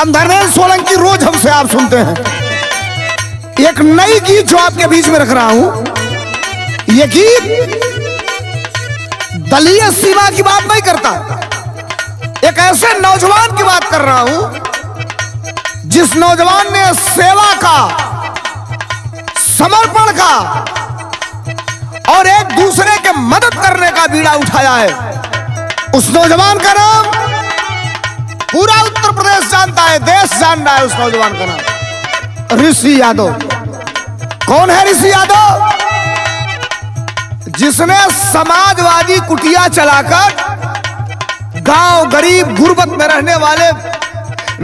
हम धर्मेंद्र सोलंकी, रोज हमसे आप सुनते हैं। एक नई गीत जो आपके बीच में रख रहा हूं, ये गीत दलीय सीमा की बात नहीं करता, एक ऐसे नौजवान की बात कर रहा हूं जिस नौजवान ने सेवा का, समर्पण का और एक दूसरे के मदद करने का बीड़ा उठाया है। उस नौजवान का नाम पूरा उत्तर प्रदेश जानता है, देश जान रहा है। उस नौजवान का नाम ऋषि यादव। कौन है ऋषि यादव? जिसने समाजवादी कुटिया चलाकर गांव गरीब गुर्बत में रहने वाले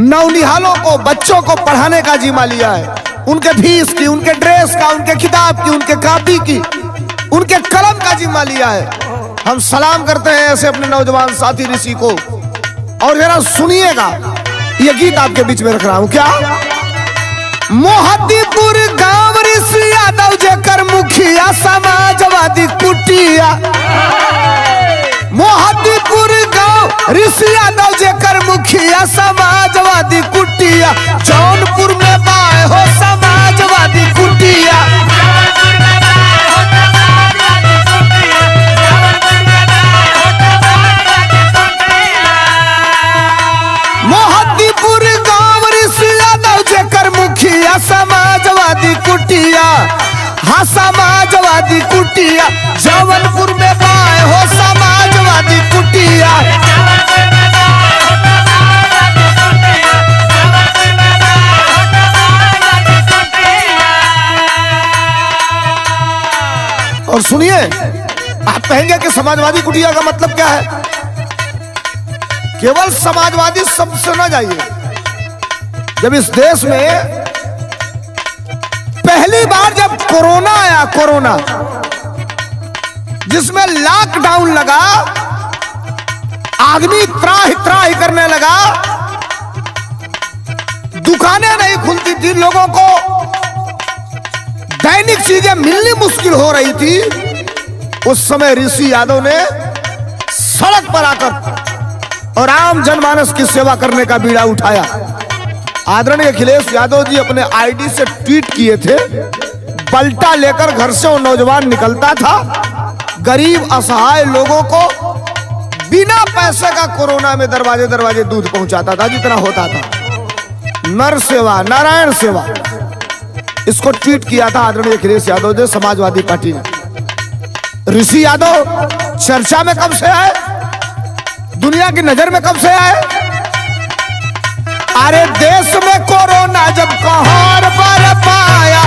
नौनिहालों को, बच्चों को पढ़ाने का जिम्मा लिया है। उनके फीस की, उनके ड्रेस का, उनके किताब की, उनके कॉपी की, उनके कलम का जिम्मा लिया है। हम सलाम करते हैं ऐसे अपने नौजवान साथी ऋषि को। और जरा सुनिएगा, ये गीत आपके बीच में रख रहा हूं। क्या? मोहद्दीपुर गांव ऋषि यादव जेकर मुखिया समाजवादी कुटिया। मोहद्दीपुर गांव ऋषि यादव जेकर मुखिया समाजवादी कुटिया। जौनपुर में बाय हो समाजवादी कुटिया। मोहद्दीपुर गांव ऋषि यादव जेकर मुखिया समाजवादी कुटिया। हाँ समाजवादी कुटिया। जौनपुर में बाय हो समाजवादी कुटिया। और सुनिए, आप कहेंगे कि समाजवादी कुटिया का मतलब क्या है? केवल समाजवादी शब्द से ना जाइए। जब इस देश में पहली बार जब कोरोना आया, कोरोना जिसमें लॉकडाउन लगा, आदमी त्राहि त्राहि करने लगा, दुकानें नहीं खुलती थी, लोगों को दैनिक चीजें मिलनी मुश्किल हो रही थी। उस समय ऋषि यादव ने सड़क पर आकर और आम जनमानस की सेवा करने का बीड़ा उठाया। आदरणीय अखिलेश यादव जी अपने आईडी से ट्वीट किए थे, पलटा लेकर घर से वो नौजवान निकलता था, गरीब असहाय लोगों को बिना पैसे का कोरोना में दरवाजे दरवाजे दूध पहुंचाता था, जितना होता था। नर सेवा, नारायण सेवा, इसको ट्वीट किया था आदरणीय अखिलेश यादव जी, समाजवादी पार्टी ने। ऋषि यादव चर्चा में कब से आए, दुनिया की नजर में कब से आए? अरे देश में कोरोना जब कहर बरपाया,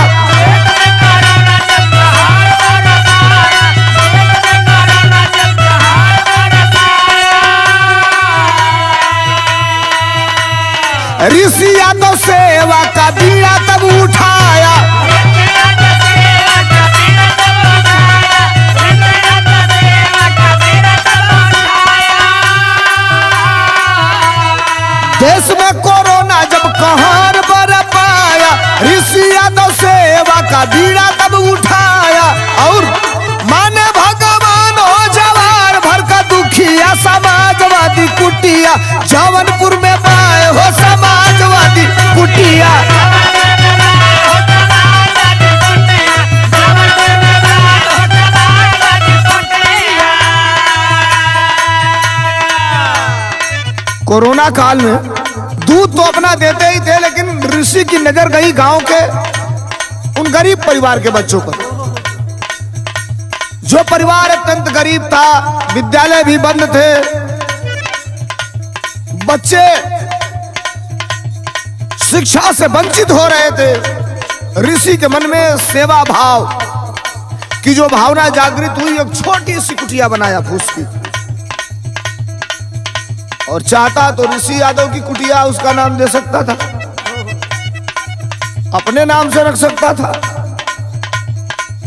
ऋषि यादव सेवा का बीड़ा तब उठाया। देश में कोरोना जब कहर बरपाया, ऋषि यादव सेवा का बीड़ा तब उठाया। और माने भगवान हो जवार भर का दुखिया समाजवादी कुटिया। जौनपुर में पाए हो समाजवादी कुटिया। कोरोना काल में दूध तो अपना देते ही थे, लेकिन ऋषि की नजर गई गांव के उन गरीब परिवार के बच्चों पर। जो परिवार अत्यंत गरीब था, विद्यालय भी बंद थे, बच्चे शिक्षा से वंचित हो रहे थे। ऋषि के मन में सेवा भाव की जो भावना जागृत हुई, एक छोटी सी कुटिया बनाया फूस की, और चाहता तो ऋषि यादव की कुटिया उसका नाम दे सकता था, अपने नाम से रख सकता था,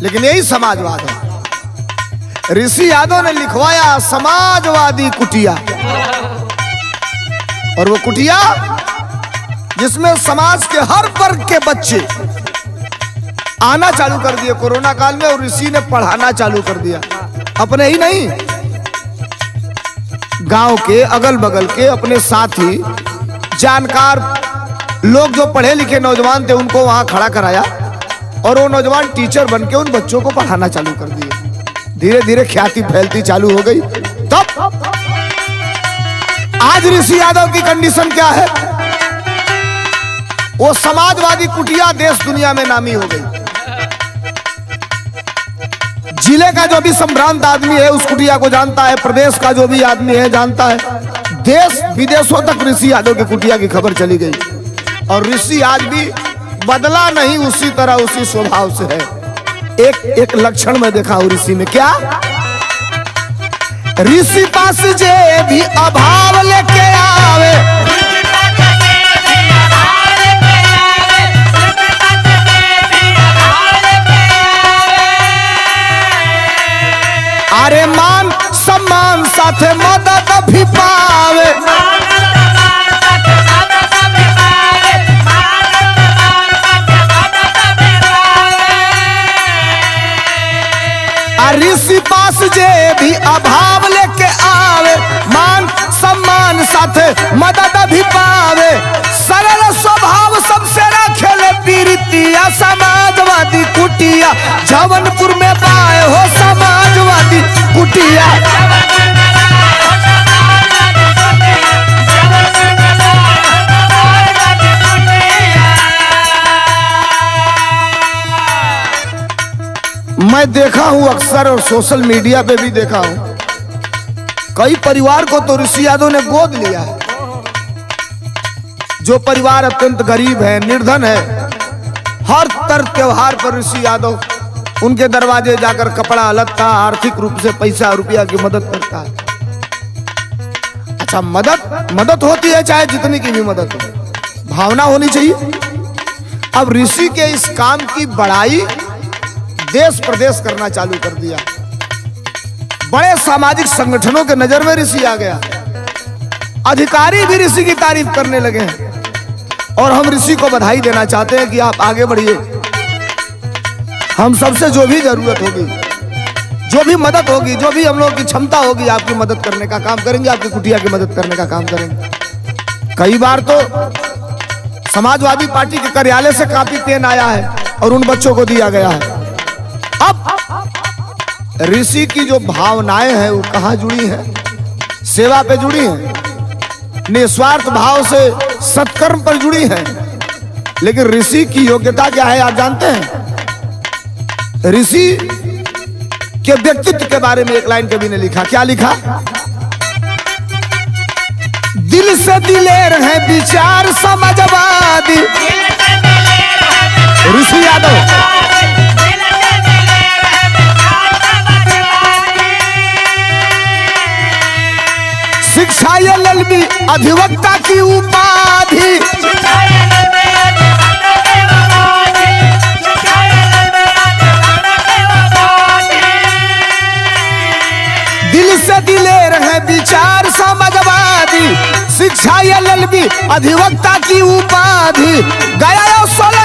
लेकिन यही समाजवाद है। ऋषि यादव ने लिखवाया समाजवादी कुटिया, और वो कुटिया जिसमें समाज के हर वर्ग के बच्चे आना चालू कर दिए कोरोना काल में, और ऋषि ने पढ़ाना चालू कर दिया। अपने ही नहीं, गांव के अगल बगल के अपने साथी, जानकार लोग जो पढ़े लिखे नौजवान थे उनको वहां खड़ा कराया और वो नौजवान टीचर बनके उन बच्चों को पढ़ाना चालू कर दिए। धीरे धीरे ख्याति फैलती चालू हो गई। तब आज ऋषि यादव की कंडीशन क्या है? वो समाजवादी कुटिया देश दुनिया में नामी हो गई। जिले का जो भी संभ्रांत आदमी है उस कुटिया को जानता है, प्रदेश का जो भी आदमी है जानता है, देश विदेशों तक ऋषि यादव की कुटिया की खबर चली गई। और ऋषि आज भी बदला नहीं, उसी तरह उसी स्वभाव से है। एक लक्षण में देखा हूं ऋषि में, क्या? ऋषि पास जे भी अभाव लेके आवे, अरे मान सम्मान साथे मदद भी पावे। ऋषि पास जे भी अभाव लेके आवे, मान सम्मान साथे मदद भी पावे। सरल स्वभाव सबसे रखेले पीरितिया, समाजवादी कुटिया जौनपुर में पाए हो समाजवादी कुटिया। मैं देखा हूं अक्सर और सोशल मीडिया पे भी देखा हूं, कई परिवार को तो ऋषि यादव ने गोद लिया है। जो परिवार अत्यंत गरीब है, निर्धन है, हर तरह त्योहार पर ऋषि यादव उनके दरवाजे जाकर कपड़ा लत्ता आर्थिक रूप से पैसा रुपया की मदद करता है। अच्छा, मदद होती है चाहे जितनी की भी मदद हो, भावना होनी चाहिए। अब ऋषि के इस काम की बड़ाई देश प्रदेश करना चालू कर दिया। बड़े सामाजिक संगठनों के नजर में ऋषि आ गया, अधिकारी भी ऋषि की तारीफ करने लगे हैं। और हम ऋषि को बधाई देना चाहते हैं कि आप आगे बढ़िए। हम सबसे जो भी जरूरत होगी, जो भी मदद होगी, जो भी हम लोगों की क्षमता होगी, आपकी मदद करने का काम करेंगे, आपकी कुटिया की मदद करने का काम करेंगे। कई बार तो समाजवादी पार्टी के कार्यालय से काफी पेन आया है और उन बच्चों को दिया गया है। अब ऋषि की जो भावनाएं हैं वो कहाँ जुड़ी हैं? सेवा पे जुड़ी हैं, निस्वार्थ भाव से सत्कर्म पर जुड़ी हैं। लेकिन ऋषि की योग्यता क्या है आप जानते हैं? ऋषि के व्यक्तित्व के बारे में एक लाइन कवि ने लिखा, क्या लिखा? दिल से दिलेर है विचार समाजवादी ऋषि यादव। शिक्षा एलएलबी अधिवक्ता की उपाधि, दिल से दिलेर है विचार समाजवादी। शिक्षा एलएलबी अधिवक्ता की उपाधि, गया 16